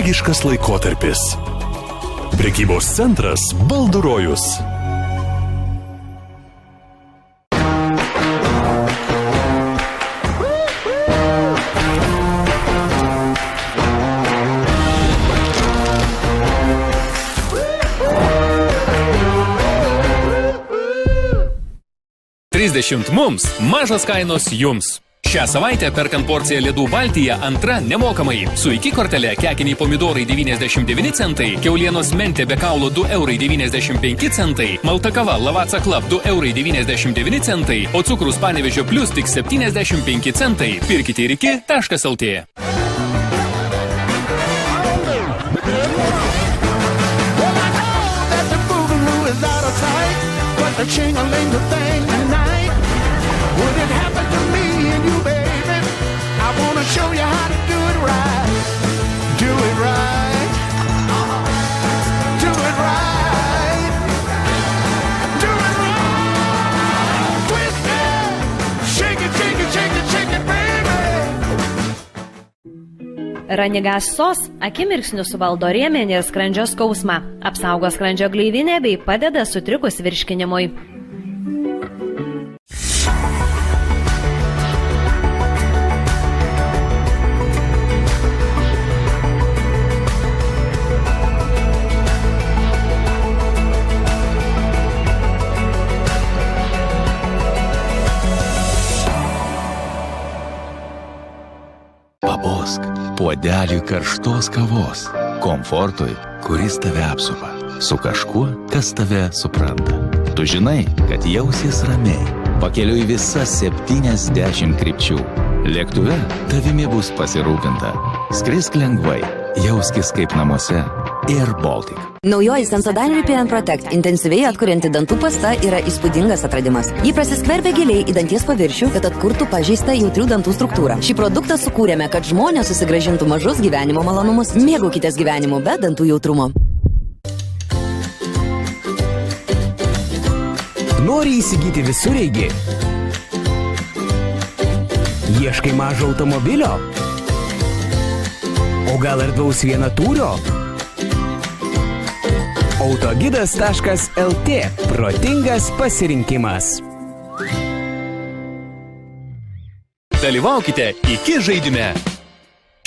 magiškas laikotarpis. Prekybos centras Baldų rojus. Mums mažos kainos jums. Šią savaitę perkant porciją ledų Baltija antra nemokamai. Su iki kortele kekiniai pomidorai 99 centai, kiaulienos mentė be kaulo 2,95 €, malta kava Lavazza Club 2,99 €, o cukrus Panevėžio Plus tik 75 centai. Pirkite ir iki.lt. Would it happen to me and you, baby? I wanna show you how to do it right. Do it right. Do it right. Do it right. Twist it. Shake it, shake it, shake it, shake it, baby. Ranigas sos akimirksniu suvaldo rėmenį ir skrandžio skausmą, apsaugo skrandžio gleivinę bei padeda sutrikus virškinimui. Pabosk puodeliui karštos kavos, komfortui, kuris tave apsupa, su kažkuo, kas tave supranta. Tu žinai, kad jausies ramiai, pakeliui visas 70 krypčių. Lėktuve tavimi bus pasirūpinta. Skrisk lengvai, jauskis kaip namuose. Air Baltic. Naujoji Sensodyne Repair & Protect intensyviai atkurianti dantų pasta yra įspūdingas atradimas. Ji prasiskverbia giliai į danties paviršių, kad atkurtų pažeistą jautrių dantų struktūrą. Šį produktą sukūrėme, kad žmonės susigrąžintų mažus gyvenimo malonumus. Mėgaukitės gyvenimu be dantų jautrumo. Nori įsigyti visureigį? Ieškai mažo automobilio? O gal erdvaus vienatūrio? Autogidas.lt. Protingas pasirinkimas. Dalyvaukite iki žaidime.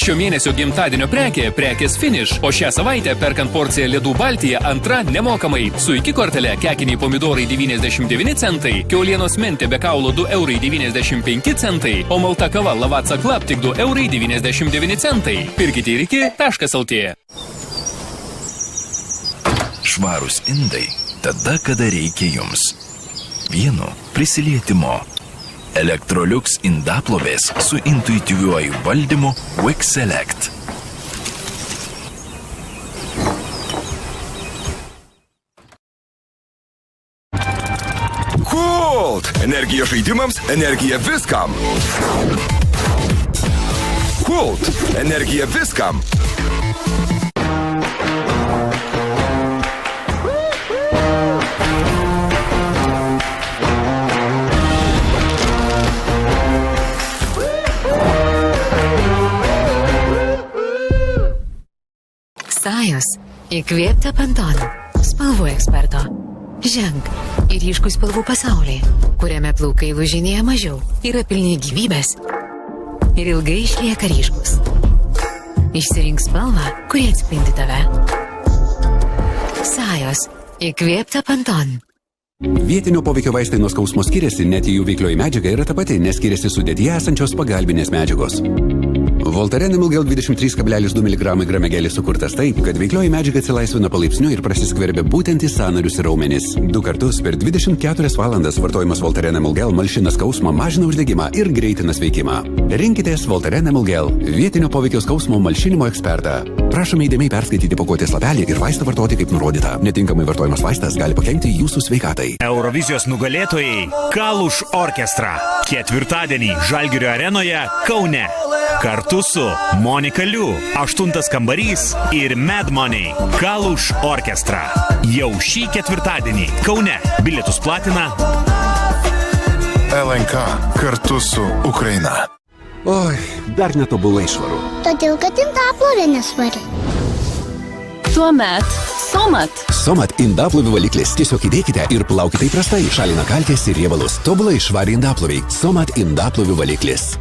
Šio mėnesio gimtadienio prekės Finish, o šią savaitę perkant porciją ledų Baltija antra nemokamai. Su iki kortele kekiniai pomidorai 99 centai, kiaulienos mentė be kaulo 2,95 €, o malta kava Lavazza Club tik 2,99 €. Pirkite ir iki.lt. Švarūs indai tada, kada reikia jums. Vieno prisilietimo. Electrolux indaplovės su intuityviuoju valdymu Quick Select. Kult! Energija žaidimams, energija viskam. Kult! Energija viskam. Sajos. Įkvėpta Pantone. Spalvų eksperto. Ženk į ryškų spalvų pasaulį, kuriame plaukai lūžinėja mažiau, yra pilni gyvybės ir ilgai išlieka ryškus. Išsirink spalvą, kuri atspindi tave. Sajos. Įkvėpta Pantone. Vietinio poveikio vaistai nuo skausmo skiriasi, net jų veiklioji medžiaga yra ta pati, nes skiriasi sudėtyje esančios pagalbinės medžiagos. Voltaren Emulgel 23,2 mg gramegelis sukurtas taip, kad veiklioji medžiaga atsilaisvina palaipsniui ir prasiskverbia būtent į sąnarius ir raumenis. 2 kartus per 24 valandas vartojimas Voltaren Emulgel malšina skausmą, mažina uždegimą ir greitina sveikimą. Rinkitės Voltaren Emulgel, vietinio poveikio skausmo malšinimo ekspertą. Prašome įdėmiai perskaityti pakuotės lapelį ir vaistą vartoti kaip nurodyta. Netinkamai vartojimas vaistas gali pakenkti jūsų sveikatai. Eurovizijos nugalėtojai Kaluš orkestra. Ketvirtadienį Žalgirio arenoje Kaune. Kartu su Monika Liu, 8 kambarys ir Mad Money. Kaluš orkestra. Jau šį ketvirtadienį Kaune. Bilietus platina LNK kartu su Ukraina. Oi, dar netobulai švaru. Todėl, kad indaplovė nesvari. Tuomet Somat. Somat indaplovių valiklis. Tiesiog įdėkite ir plaukite įprastai. Šalina kalkės ir riebalus. Tobulai švari indaploviai. Somat indaplovių valiklis.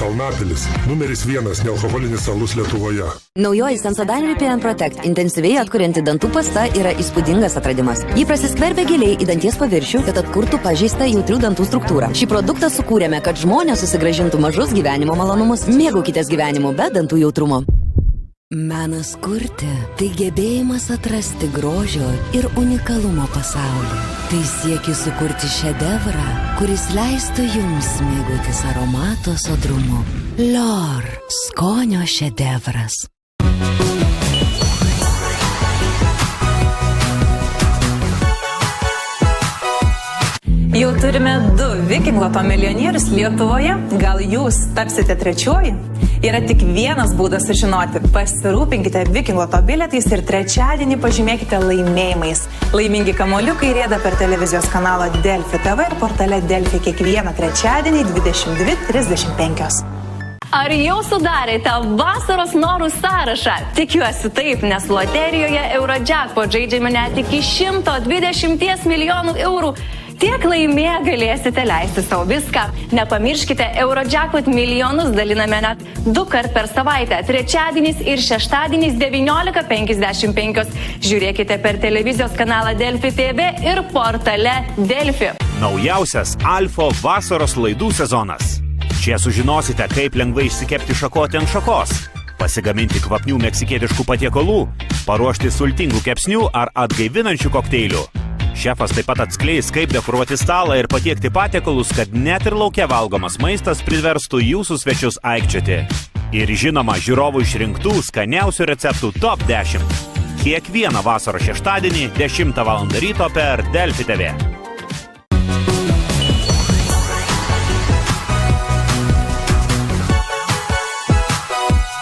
Kalnapilis. Numeris 1 nealkoholinis alus Lietuvoje. Naujoji Sensodyne Repair & Protect intensyviai atkurianti dantų pasta yra įspūdingas atradimas. Ji prasiskverbia giliai į danties paviršių, kad atkurtų pažeistą jautrių dantų struktūrą. Šį produktą sukūrėme, kad žmonės susigrąžintų mažus gyvenimo malonumus. Mėgaukitės gyvenimu be dantų jautrumo. Menas kurti – tai gebėjimas atrasti grožio ir unikalumo pasaulį. Tai siekis sukurti šedevrą, kuris leistų jums mėgautis aromato sodrumu. L'Or – skonio šedevras. Jau turime 2 Viking Loto milijonierius Lietuvoje. Gal jūs tapsite trečioji? Yra tik vienas būdas sužinoti. Pasirūpinkite Viking Loto bilietais ir trečiadienį pažymėkite laimėjimais. Laimingi kamuoliukai rieda per televizijos kanalą Delfi TV ir portale Delfi kiekvieną trečiadienį 22:35. Ar jau sudarėte vasaros norų sąrašą? Tikiuosi taip, nes loterijoje Eurojackpot žaidžiame net iki 120 milijonų eurų. Tiek laimėję galėsite leisti savo viską. Nepamirškite, Eurojackpot milijonus daliname net 2 kart per savaitę. Trečiadienis ir šeštadienis 19:55. Žiūrėkite per televizijos kanalą Delfi TV ir portale Delfi. Naujausias Alfo vasaros laidų sezonas. Čia sužinosite, kaip lengvai išsikepti šakotį ant šakos, pasigaminti kvapnių meksikietiškų patiekalų, paruošti sultingų kepsnių ar atgaivinančių kokteilių. Šefas taip pat atskleis, kaip dekoruoti stalą ir patiekti patiekalus, kad net ir lauke valgomas maistas priverstų jūsų svečius aikčioti. Ir žinoma, žiūrovų išrinktų skaniausių receptų top 10. Kiekvieną vasaros šeštadienį 10 val. Ryto per Delfi TV.